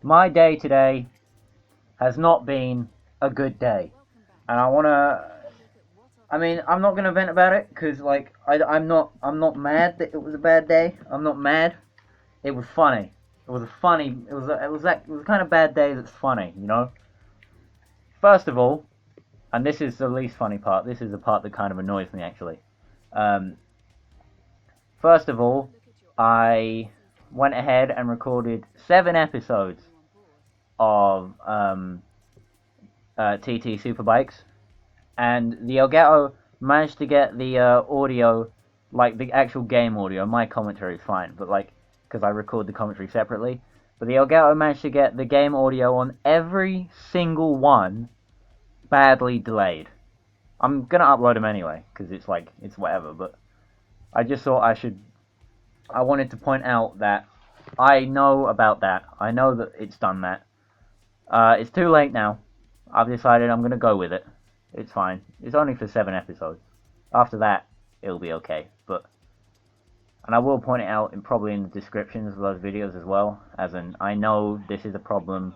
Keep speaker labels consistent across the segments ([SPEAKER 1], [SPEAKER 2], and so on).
[SPEAKER 1] My day today has not been a good day, and I wanna. I mean, I'm not gonna vent about it because, like, I'm not mad that it was a bad day. I'm not mad. It was funny. It was a funny. It was a kind of bad day that's funny, you know. First of all, and this is the least funny part. This is the part that kind of annoys me actually. Um, First of all, I went ahead and recorded 7 episodes of TT Superbikes, and the Elgato managed to get the audio, like the actual game audio. My commentary is fine, but like, because I record the commentary separately. But the Elgato managed to get the game audio on every single one badly delayed. I'm gonna upload them anyway, because it's like, it's whatever, but I just thought I wanted to point out that I know about that. I know that it's done that. It's too late now. I've decided I'm gonna go with it. It's fine. It's only for 7 episodes. After that, it'll be okay. And I will point it out probably in the descriptions of those videos as well. As in, I know this is a problem.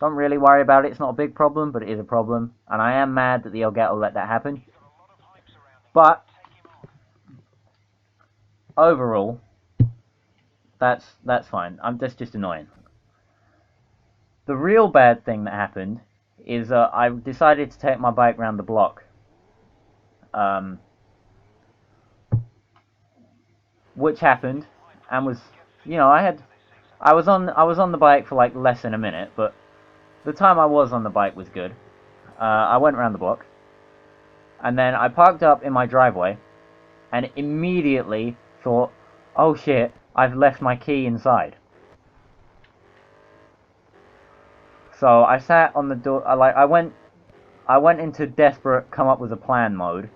[SPEAKER 1] Don't really worry about it. It's not a big problem, but it is a problem. And I am mad that the Elgato let that happen. But overall, that's fine. That's just annoying. The real bad thing that happened is I decided to take my bike around the block, um, which happened, and was, I was on the bike for like less than a minute, but the time I was on the bike was good. I went around the block, and then I parked up in my driveway, and immediately thought, oh shit, I've left my key inside. So I sat on the door. I went into desperate come up with a plan mode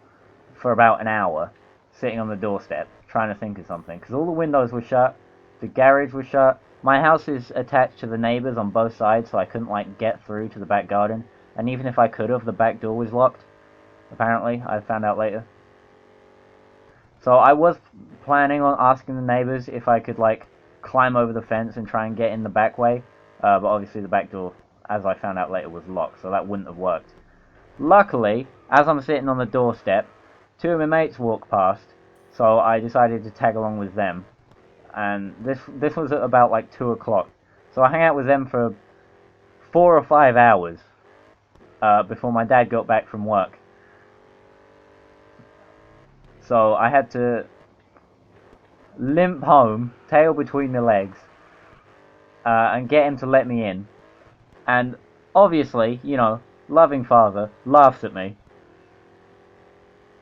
[SPEAKER 1] for about an hour, sitting on the doorstep trying to think of something because all the windows were shut, the garage was shut. My house is attached to the neighbors on both sides, so I couldn't like get through to the back garden. And even if I could have, the back door was locked. Apparently, I found out later. So I was planning on asking the neighbors if I could like climb over the fence and try and get in the back way, but obviously the back door, as I found out later, was locked, so that wouldn't have worked. Luckily, as I'm sitting on the doorstep, two of my mates walked past, so I decided to tag along with them. And this was at about like 2 o'clock, so I hung out with them for 4 or 5 hours before my dad got back from work. So I had to limp home, tail between the legs, and get him to let me in. And obviously, loving father laughs at me.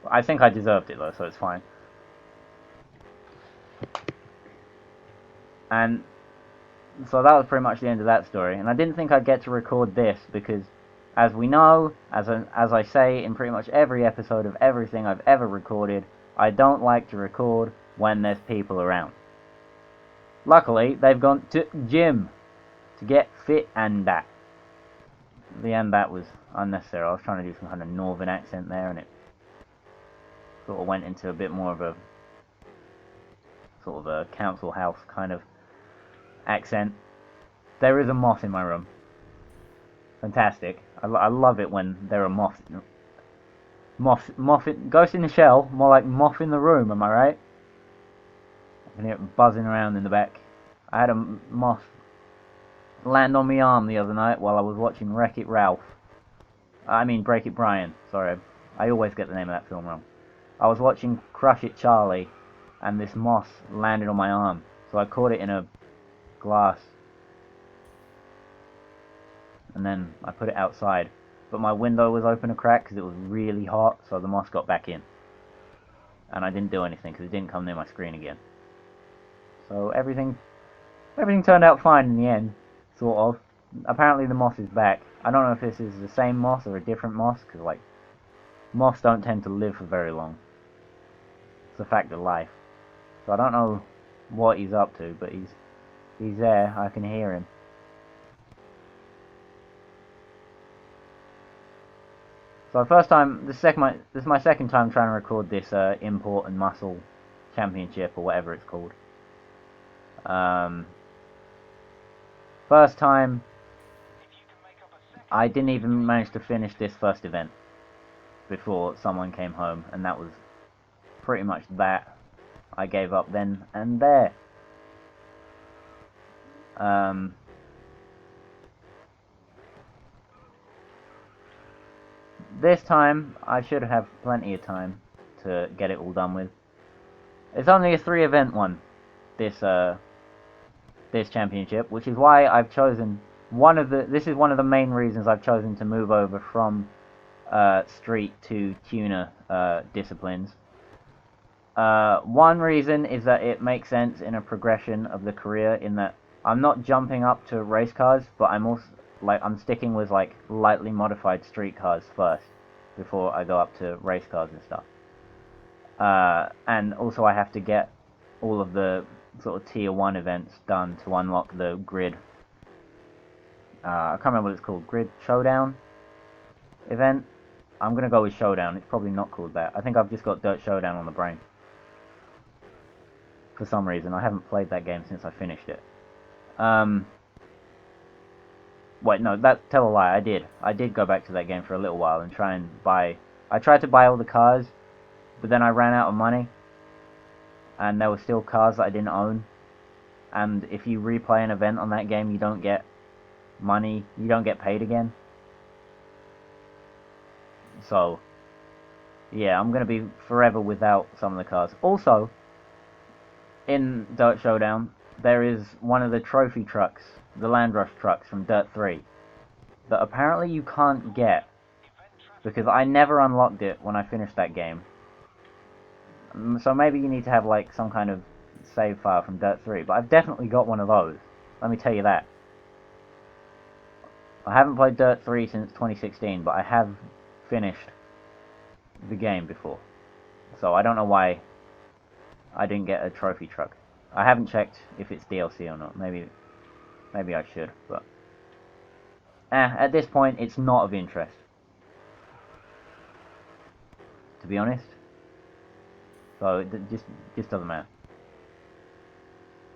[SPEAKER 1] I think I deserved it though, so it's fine. And so that was pretty much the end of that story. And I didn't think I'd get to record this because, as we know, as I say in pretty much every episode of everything I've ever recorded, I don't like to record when there's people around. Luckily, they've gone to gym to get fit and that. The and that was unnecessary. I was trying to do some kind of northern accent there, and it sort of went into a bit more of a sort of a council house kind of accent. There is a moth in my room. Fantastic. I love it when there are moths. Ghost in the shell, more like moth in the room, am I right? I can hear it buzzing around in the back. I had a moth land on my arm the other night while I was watching Wreck-It Ralph. I mean Break It Brian, sorry. I always get the name of that film wrong. I was watching Crush It Charlie, and this moth landed on my arm, so I caught it in a glass. And then I put it outside. But my window was open a crack because it was really hot, so the moth got back in. And I didn't do anything because it didn't come near my screen again. So everything turned out fine in the end, sort of. Apparently the moth is back. I don't know if this is the same moth or a different moth, because like, moths don't tend to live for very long. It's a fact of life. So I don't know what he's up to, but he's there. I can hear him. So this is my second time trying to record this import and muscle championship or whatever it's called. First time, I didn't even manage to finish this first event before someone came home, and that was pretty much that. I gave up then and there. This time, I should have plenty of time to get it all done with. It's only a 3-event one, this championship, which is why I've chosen this is one of the main reasons I've chosen to move over from street to tuner disciplines. One reason is that it makes sense in a progression of the career, in that I'm not jumping up to race cars, but I'm also I'm sticking with like lightly modified street cars first before I go up to race cars and stuff. And also I have to get all of the sort of tier 1 events done to unlock the grid. I can't remember what it's called. Grid Showdown event? I'm going to go with Showdown. It's probably not called that. I think I've just got Dirt Showdown on the brain. For some reason. I haven't played that game since I finished it. Wait, no, tell a lie. I did. I did go back to that game for a little while and try and buy... I tried to buy all the cars, but then I ran out of money. And there were still cars that I didn't own. And if you replay an event on that game, you don't get money. You don't get paid again. So, yeah, I'm going to be forever without some of the cars. Also, in Dirt Showdown, there is one of the trophy trucks, the Land Rush trucks from Dirt 3, that apparently you can't get, because I never unlocked it when I finished that game. So maybe you need to have like some kind of save file from Dirt 3, but I've definitely got one of those. Let me tell you that. I haven't played Dirt 3 since 2016, but I have finished the game before. So I don't know why I didn't get a trophy truck. I haven't checked if it's DLC or not. Maybe I should, but at this point it's not of interest, to be honest. So it just doesn't matter.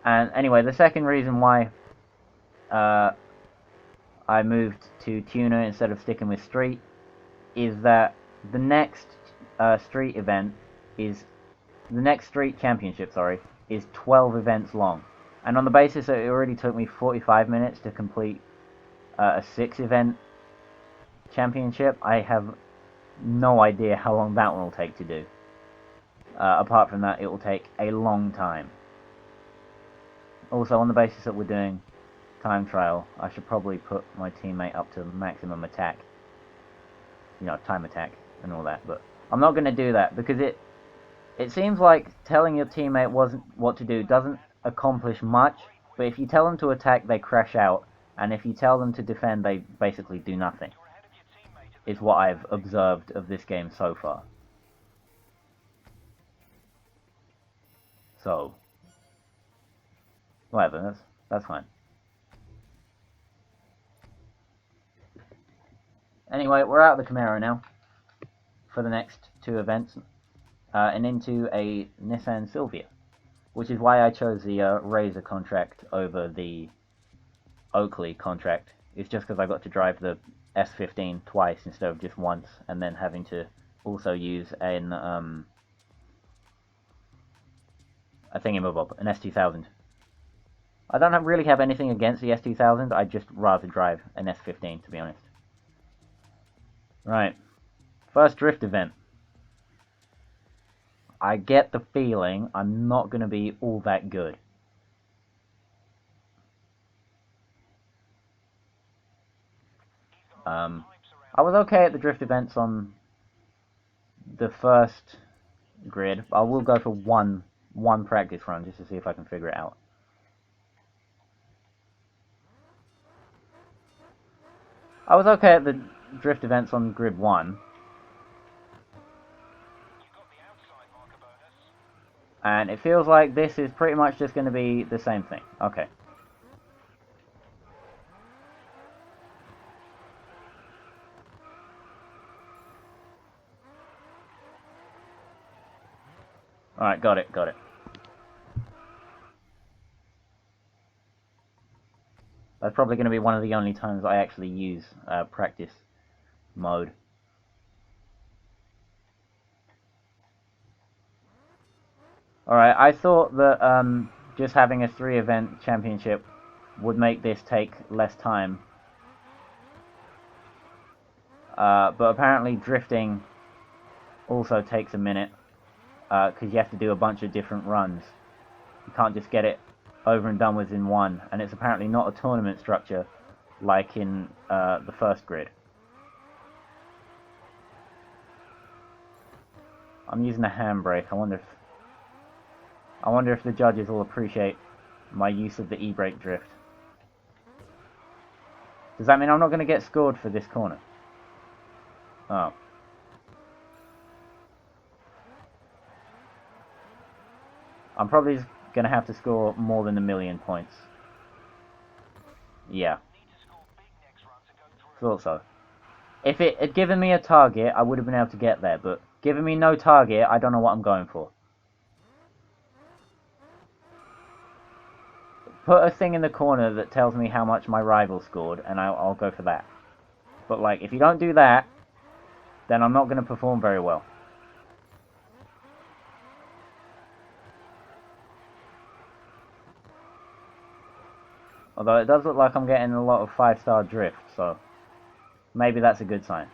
[SPEAKER 1] And anyway, the second reason why I moved to tuner instead of sticking with street is that the next street championship, is 12 events long. And on the basis that it already took me 45 minutes to complete a 6-event championship, I have no idea how long that one will take to do. Apart from that, it will take a long time. Also, on the basis that we're doing time trial, I should probably put my teammate up to maximum attack. You know, time attack and all that, but I'm not going to do that, because it seems like telling your teammate what to do doesn't accomplish much, but if you tell them to attack, they crash out, and if you tell them to defend, they basically do nothing, is what I've observed of this game so far. So, whatever, that's fine. Anyway, we're out of the Camaro now for the next 2 events, and into a Nissan Silvia, which is why I chose the Razor contract over the Oakley contract. It's just because I got to drive the S15 twice instead of just once, and then having to also use a thingamabob, an S2000. I don't really have anything against the S2000, I'd just rather drive an S15, to be honest. Right, first drift event. I get the feeling I'm not going to be all that good. I was okay at the drift events on the first grid. I will go for one practice run just to see if I can figure it out. I was okay at the drift events on grid 1. And it feels like this is pretty much just going to be the same thing. Okay. Alright, got it. That's probably going to be one of the only times I actually use practice mode. Alright, I thought that just having a 3-event championship would make this take less time. But apparently drifting also takes a minute, because you have to do a bunch of different runs. You can't just get it over and done with in one, and it's apparently not a tournament structure like in the first grid. I'm using a handbrake. I wonder if the judges will appreciate my use of the e-brake drift. Does that mean I'm not going to get scored for this corner? Oh. I'm probably going to have to score more than 1,000,000 points. Yeah. Thought so. If it had given me a target, I would have been able to get there, but giving me no target, I don't know what I'm going for. Put a thing in the corner that tells me how much my rival scored, and I'll go for that. But, like, if you don't do that, then I'm not going to perform very well. Although it does look like I'm getting a lot of 5-star drift, so maybe that's a good sign.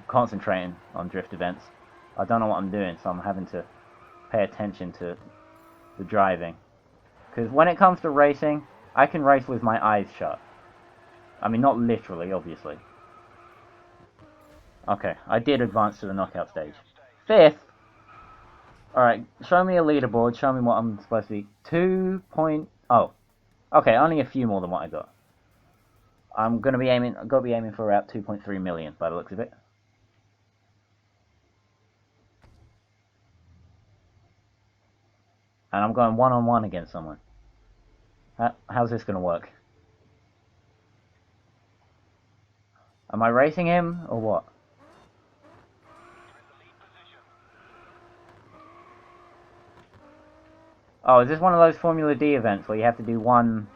[SPEAKER 1] Concentrating on drift events. I don't know what I'm doing, so I'm having to pay attention to the driving. Because when it comes to racing, I can race with my eyes shut. I mean, not literally, obviously. Okay, I did advance to the knockout stage. 5th? Alright, show me a leaderboard, show me what I'm supposed to be. 2 point... Oh. Okay, only a few more than what I got. I've got to be aiming for about 2.3 million by the looks of it. And I'm going one-on-one against someone. How's this going to work? Am I racing him, or what? Oh, is this one of those Formula D events where you have to do one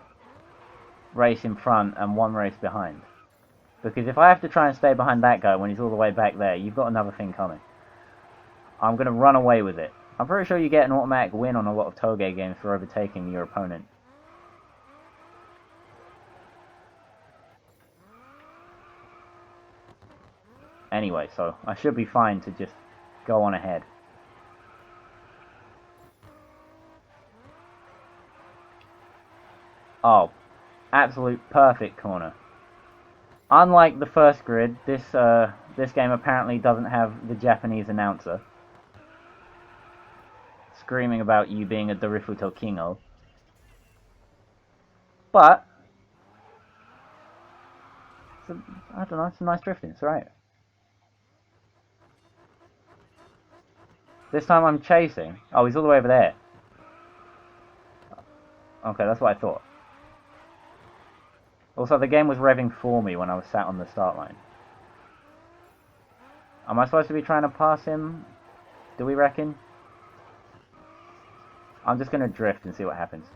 [SPEAKER 1] race in front and one race behind? Because if I have to try and stay behind that guy when he's all the way back there, you've got another thing coming. I'm going to run away with it. I'm pretty sure you get an automatic win on a lot of Toge games for overtaking your opponent. Anyway, so I should be fine to just go on ahead. Oh, absolute perfect corner. Unlike the first grid, this game apparently doesn't have the Japanese announcer screaming about you being a Dorifuto Kingo. But I don't know, it's some nice drifting, it's alright. This time I'm chasing. Oh, he's all the way over there. Okay, that's what I thought. Also, the game was revving for me when I was sat on the start line. Am I supposed to be trying to pass him? Do we reckon? I'm just going to drift and see what happens.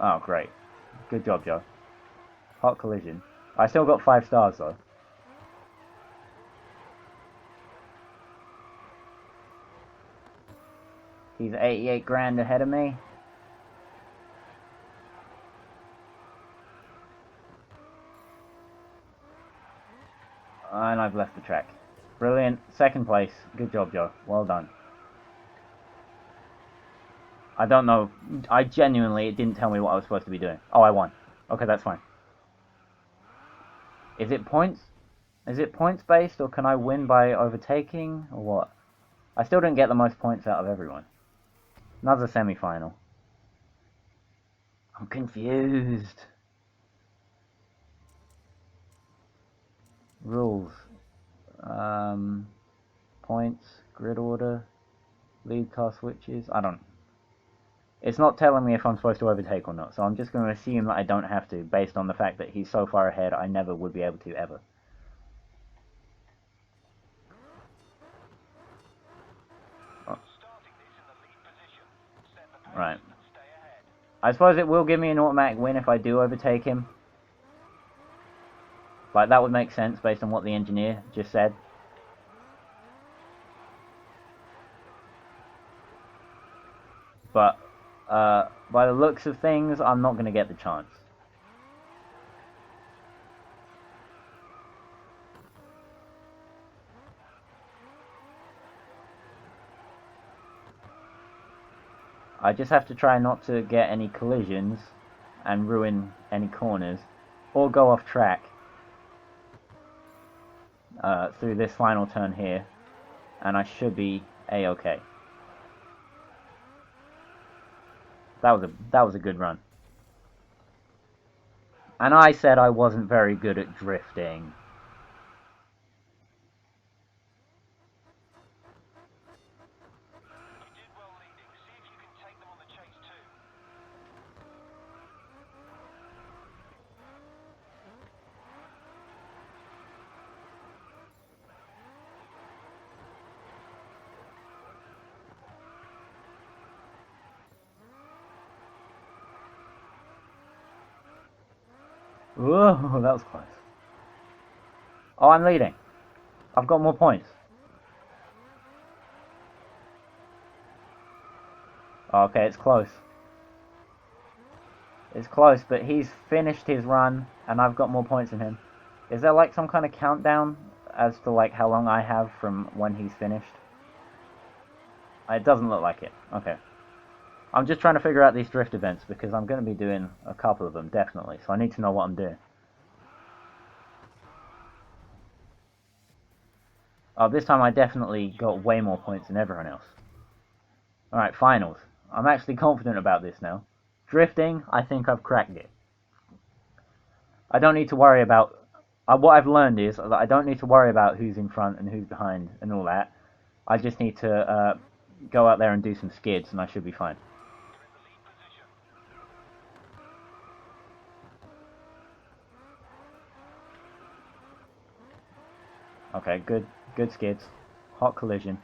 [SPEAKER 1] Oh, great. Good job, Joe. Hot collision. I still got 5 stars, though. He's 88 grand ahead of me. And I've left the track. Brilliant. 2nd place. Good job, Joe. Well done. I don't know. I genuinely, it didn't tell me what I was supposed to be doing. Oh, I won. Okay, that's fine. Is it points? Is it points based, or can I win by overtaking, or what? I still didn't get the most points out of everyone. Another semi-final. I'm confused. Rules. Points, grid order, lead car switches. I don't. It's not telling me if I'm supposed to overtake or not, so I'm just going to assume that I don't have to, based on the fact that he's so far ahead I never would be able to ever. Oh. Right. I suppose it will give me an automatic win if I do overtake him. Like, that would make sense based on what the engineer just said. But, by the looks of things, I'm not going to get the chance. I just have to try not to get any collisions and ruin any corners, or go off track through this final turn here, and I should be A-okay. That was a good run. And I said I wasn't very good at drifting. Whoa, that was close. Oh, I'm leading. I've got more points. Okay, it's close. It's close, but he's finished his run, and I've got more points than him. Is there like some kind of countdown as to like how long I have from when he's finished? It doesn't look like it. Okay. I'm just trying to figure out these drift events because I'm going to be doing a couple of them, definitely. So I need to know what I'm doing. Oh, this time I definitely got way more points than everyone else. Alright, finals. I'm actually confident about this now. Drifting, I think I've cracked it. I don't need to worry about... what I've learned is that I don't need to worry about who's in front and who's behind and all that. I just need to go out there and do some skids and I should be fine. Okay, good skids. Hot collision.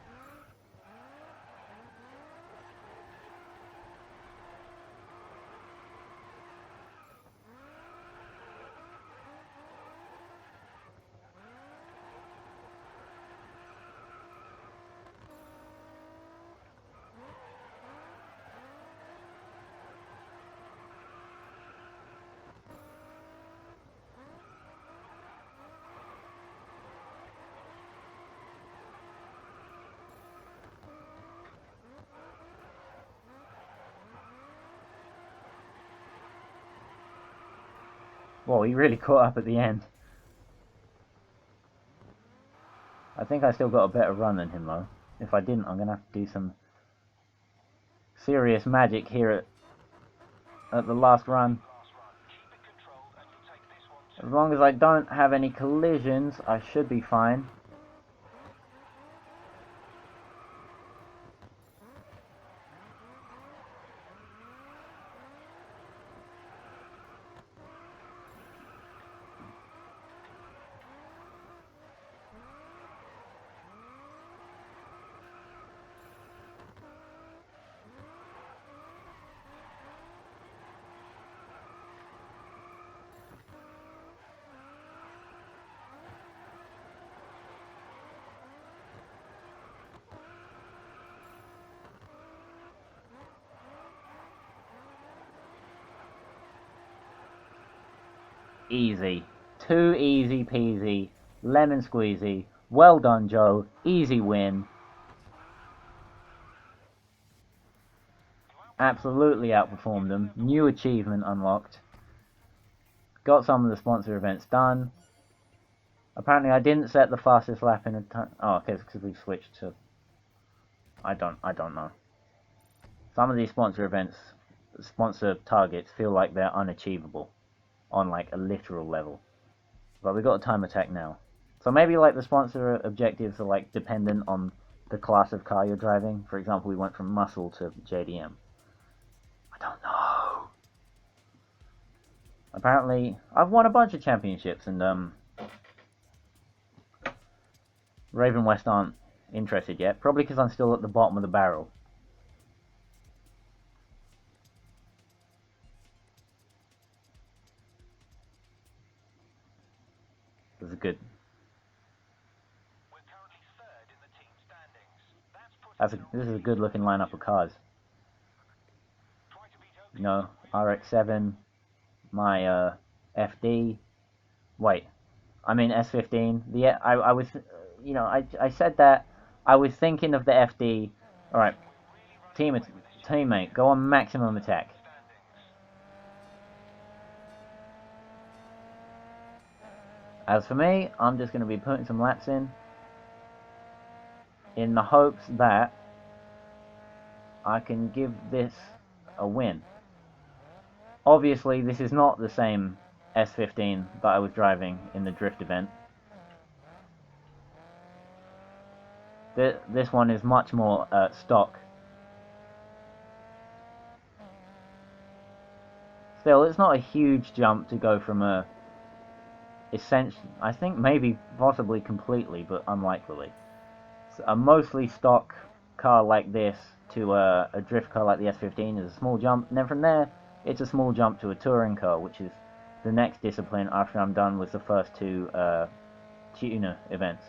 [SPEAKER 1] Whoa, he really caught up at the end. I think I still got a better run than him though. If I didn't, I'm going to have to do some serious magic here at the last run. As long as I don't have any collisions, I should be fine. Easy. Too easy peasy. Lemon squeezy. Well done, Joe. Easy win. Absolutely outperformed them. New achievement unlocked. Got some of the sponsor events done. Apparently I didn't set the fastest lap in a time. Oh, okay, it's because we switched to... I don't know. Some of these sponsor events, sponsor targets, feel like they're unachievable on like a literal level. But we got a time attack now. So maybe like the sponsor objectives are like dependent on the class of car you're driving. For example, we went from muscle to JDM. don't know. Apparently, I've won a bunch of championships, and Raven West aren't interested yet. Probably because I'm still at the bottom of the barrel. This is good. This is a good looking lineup of cars. You know, RX-7, my FD. Wait, I mean S15. I was, you know, I said that I was thinking of the FD. All right, teammate, go on maximum attack. As for me, I'm just going to be putting some laps in the hopes that I can give this a win. Obviously, this is not the same S15 that I was driving in the drift event. This one is much more stock. Still, it's not a huge jump to go from a I think maybe possibly completely, but unlikely. A mostly stock car like this to a drift car like the S15 is a small jump, and then from there, it's a small jump to a touring car, which is the next discipline after I'm done with the first two tuner events.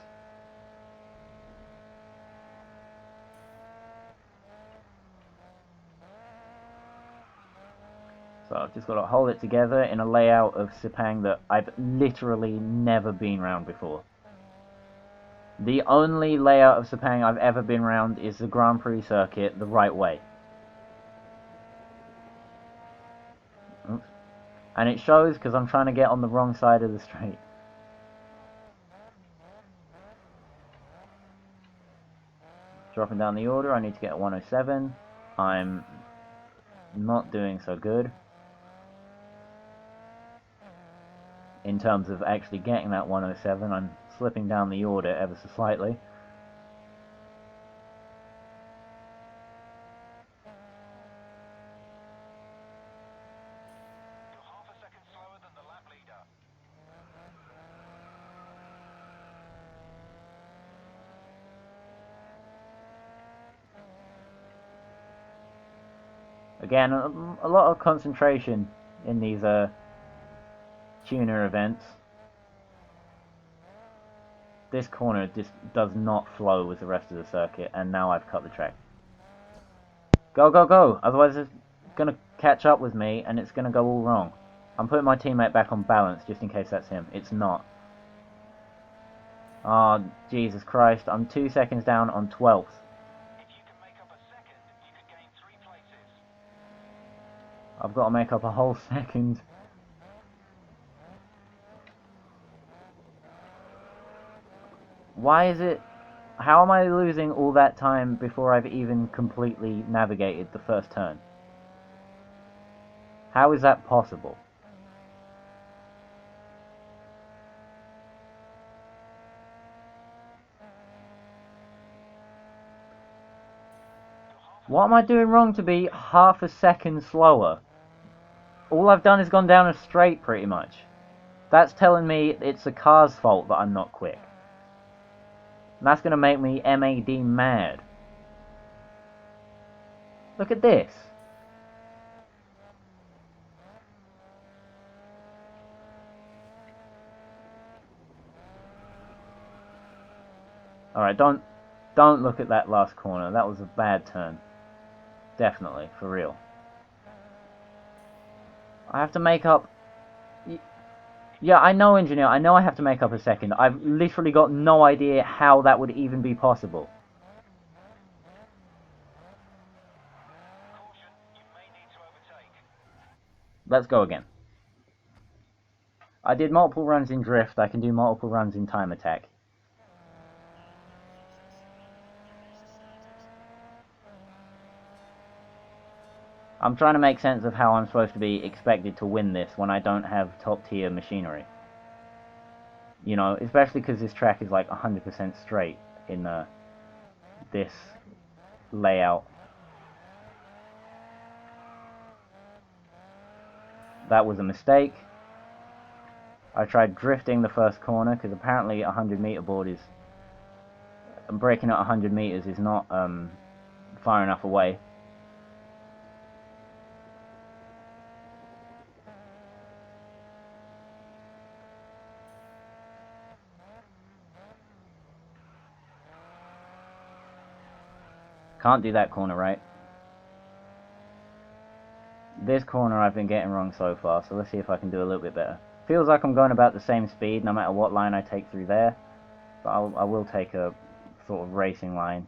[SPEAKER 1] So I've just got to hold it together in a layout of Sepang that I've literally never been round before. The only layout of Sepang I've ever been round is the Grand Prix circuit the right way. Oops. And it shows because I'm trying to get on the wrong side of the straight. Dropping down the order, I need to get a 107. I'm not doing so good in terms of actually getting that 107. I'm slipping down the order ever so slightly. Again, a lot of concentration in these tuner events. This corner just does not flow with the rest of the circuit, and now I've cut the track. Go, go, go! Otherwise it's going to catch up with me, and it's going to go all wrong. I'm putting my teammate back on balance, just in case that's him. It's not. Oh, Jesus Christ. I'm 2 seconds down on 12th. I've got to make up a whole second. Why is it... How am I losing all that time before I've even completely navigated the first turn? How is that possible? What am I doing wrong to be half a second slower? All I've done is gone down a straight, pretty much. That's telling me it's the car's fault that I'm not quick. And that's going to make me MAD mad. Look at this. Alright, don't look at that last corner. That was a bad turn. Definitely, for real. I have to make up... Yeah, I know, engineer. I know I have to make up a second. I've literally got no idea how that would even be possible. Let's go again. I did multiple runs in drift. I can do multiple runs in time attack. I'm trying to make sense of how I'm supposed to be expected to win this when I don't have top tier machinery. You know, especially because this track is like 100% straight in this layout. That was a mistake. I tried drifting the first corner because apparently a 100-meter board is... breaking at 100 meters is not far enough away. Can't do that corner right. This corner I've been getting wrong so far, so let's see if I can do a little bit better. Feels like I'm going about the same speed no matter what line I take through there, but I will take a sort of racing line.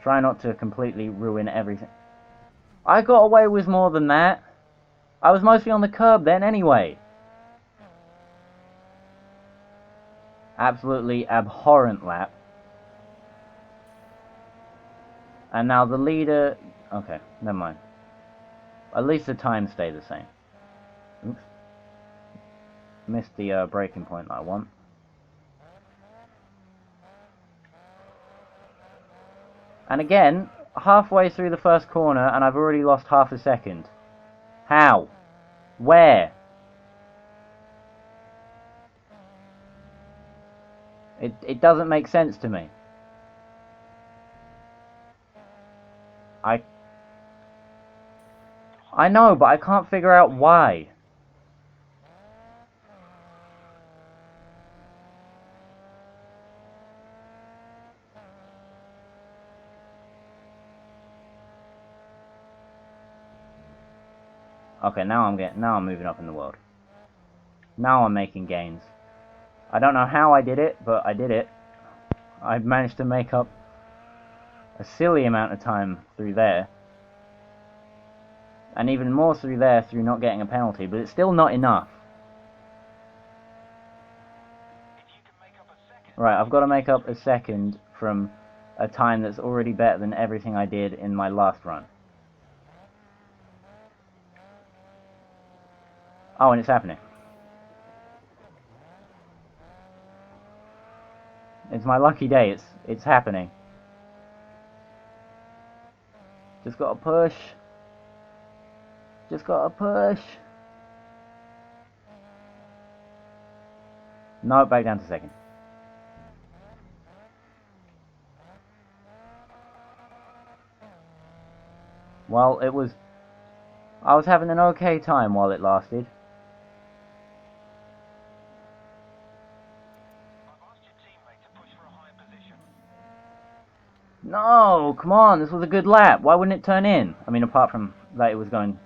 [SPEAKER 1] Try not to completely ruin everything. I got away with more than that. I was mostly on the curb then anyway. Absolutely abhorrent lap. And now the leader... okay, never mind. At least the time stayed the same. Oops. Missed the braking point that I want. And again, halfway through the first corner and I've already lost half a second. How? Where? It doesn't make sense to me. I know, but I can't figure out why. Okay, now I'm moving up in the world. Now I'm making gains. I don't know how I did it, but I did it. I managed to make up a silly amount of time through there. And even more through there through not getting a penalty, but it's still not enough. Right, I've got to make up a second from a time that's already better than everything I did in my last run. Oh, and it's happening. It's my lucky day, it's happening. Just gotta push. Just gotta push. No, back down to second. Well, I was having an okay time while it lasted. No, come on, this was a good lap. Why wouldn't it turn in? I mean, apart from that it was going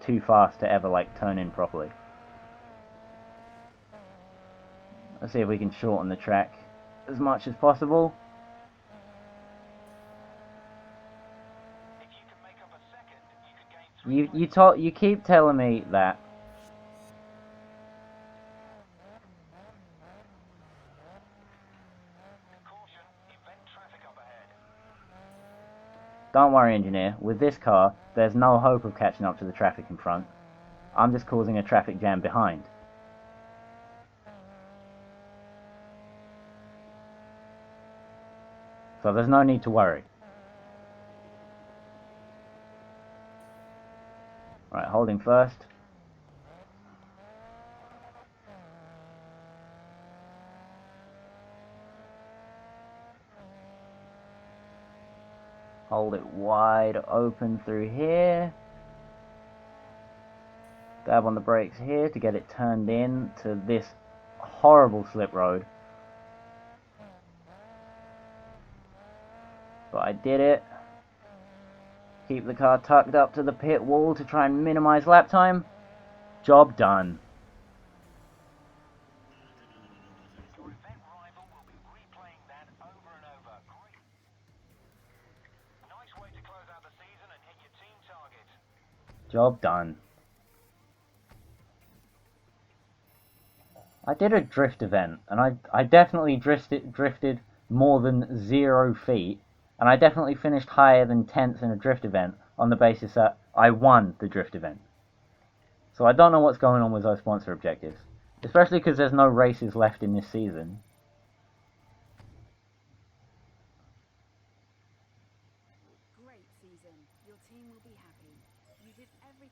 [SPEAKER 1] too fast to ever, like, turn in properly. Let's see if we can shorten the track as much as possible. You keep telling me that. Don't worry, engineer. With this car, there's no hope of catching up to the traffic in front. I'm just causing a traffic jam behind. So there's no need to worry. Right, holding first. Hold it wide open through here. Dab on the brakes here to get it turned in to this horrible slip road. But I did it. Keep the car tucked up to the pit wall to try and minimize lap time. Job done. Your event rival will be replaying that over and over. Nice way to close out the season and hit your team target. Job done. I did a drift event, and I definitely drifted more than 0 feet, and I definitely finished higher than 10th in a drift event on the basis that I won the drift event. So I don't know what's going on with those sponsor objectives, especially because there's no races left in this season. Great season. Your team will be happy. You did everything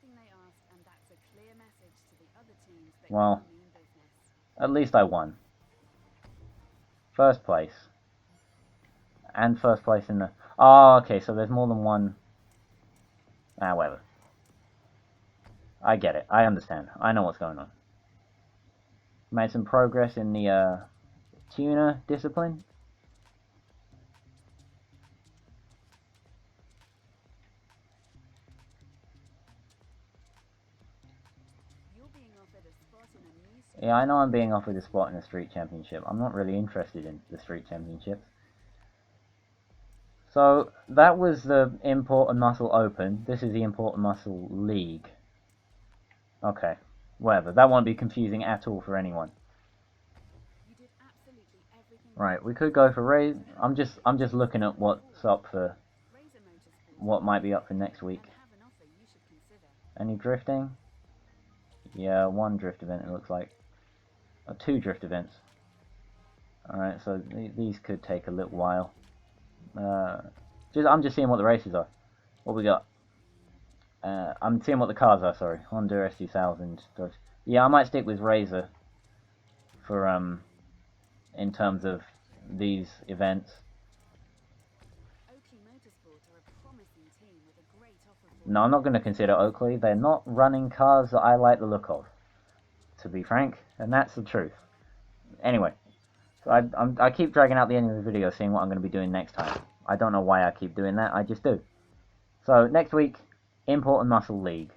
[SPEAKER 1] Well, at least I won. First place. And first place in the... Oh, okay, so there's more than one... Ah, whatever. I get it. I understand. I know what's going on. Made some progress in the tuner discipline. Yeah, I know I'm being offered a spot in the Street Championship. I'm not really interested in the Street Championships. So, that was the Import and Muscle Open. This is the Import and Muscle League. Okay, whatever. That won't be confusing at all for anyone. Right, we could go for race. I'm just looking at what's up for... what might be up for next week. Any drifting? Yeah, one drift event it looks like. Two drift events. Alright, so these could take a little while. I'm just seeing what the races are. What we got? I'm seeing what the cars are, sorry. Honda S2000. Yeah, I might stick with Razor for, in terms of these events. No, I'm not going to consider Oakley. They're not running cars that I like the look of, to be frank, and that's the truth. Anyway, so I keep dragging out the end of the video seeing what I'm going to be doing next time. I don't know why I keep doing that, I just do. So, next week, Import and Muscle League.